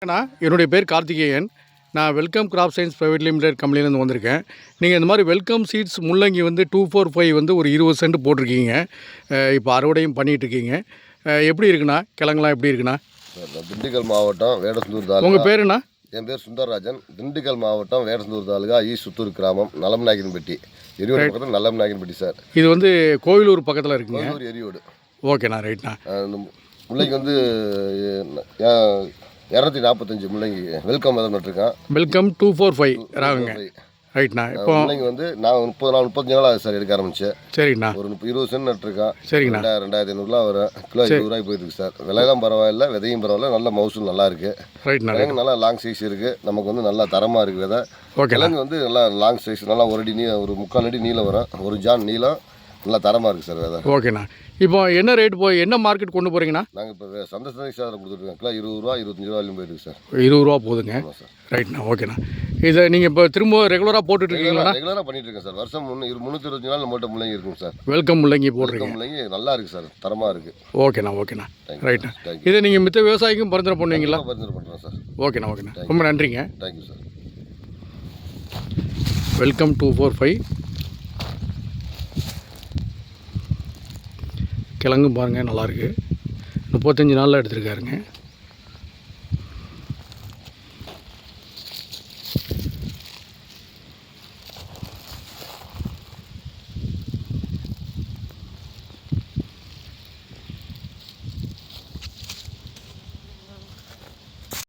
என்னுடைய பேர் கார்த்திகேயன். நான் Welcome Crop Science Private Limited கம்பெனிலேருந்து வந்திருக்கேன். நீங்கள் இந்த மாதிரி வெல்கம் சீட்ஸ் முள்ளங்கி வந்து 245 வந்து ஒரு 20 சென்ட் போட்டிருக்கீங்க. இப்போ அறுவடையும் பண்ணிகிட்ருக்கீங்க. எப்படி இருக்குண்ணா? கிழங்குலாம் எப்படி இருக்குண்ணா? திண்டுக்கல் மாவட்டம் வேடசந்தூர் தாலுகா. உங்கள் பேருண்ணா? என் பேர் சுந்தரராஜன். திண்டுக்கல் மாவட்டம் வேடசந்தூர் தாலுகா சுத்தூர் கிராமம் நலம்நாயக்கன்பட்டி எரியோடு பக்கத்தில் நலம்நாயக்கன்பட்டி சார். இது வந்து கோயிலூர் பக்கத்தில் இருக்குங்க. கோயிலூர் எரியோடு. ஓகேண்ணா, ரைட்ண்ணா. முள்ளங்கி வந்து 245 முள்ளங்கி வெல்கம் தான் நட்டுருக்கேன். வெல்கம் 245 ராகுங்க. ரைட்ண்ணா. இப்போ முள்ளங்கி வந்து நான் 35 நாள் ஆகுது சார் எடுக்க ஆரம்பிச்சேன். சரிங்கண்ணா. ஒரு 20 சென்ட் நட்டுருக்கேன். சரிங்கண்ணா. 2500 வரும். கிலோ 20 ரூபாய் போயிருக்கு சார். விலையெல்லாம் பரவாயில்ல, விதையும் பரவாயில்ல, நல்ல மகசூல் நல்லா இருக்குது. ரைட்ண்ணா. கிழங்கு நல்லா லாங் சைஸ் இருக்குது. நமக்கு வந்து நல்லா தரமாக இருக்குது விதை. கிழங்கு வந்து நல்லா லாங் சைஸ், நல்லா ஒரு அடி ஒரு 3/4 அடி நீளம் வரும். ஒரு ஜான் நீளம், நல்லா தரமாக இருக்குது சார் விதை. ஓகேண்ணா. இப்போ என்ன ரேட் என்ன மார்க்கெட் கொண்டு போகிறீங்கண்ணா? நாங்கள் இப்போ சந்தை சார் கொடுத்துருக்கோம். கிலோ 20 ரூபா 25 ரூபாயிலும் போயிருக்கு சார். 20 ரூபா போதுங்க. ரைட்ண்ணா. ஓகேண்ணா. இதை நீங்கள் இப்போ திரும்ப ரெகுலராக போட்டுட்ருக்கீங்களா? ரெகுலராக பண்ணிட்டு இருக்கேன் சார். வருஷம் 325 நாள் நம்மகிட்ட முள்ளங்கி இருக்கும் சார். வெல்கம் முள்ளங்கி போடுறீங்க. முள்ளங்கி நல்லா இருக்குது சார், தரமாக இருக்குது. ஓகேண்ணா. ஓகேண்ணா. ரைட்ண்ணா. இதை நீங்கள் மித்த விவசாயிக்கும் பரிந்துரை பண்ணுவீங்களா? பரிந்துரை பண்ணுறேன் சார். ஓகேண்ணா. ஓகேண்ணா. ரொம்ப நன்றிங்க. Thank you sir. வெல்கம் 245 கிழங்கு பாருங்கள், நல்லாயிருக்கு. 35 நாளில் எடுத்துருக்காருங்க.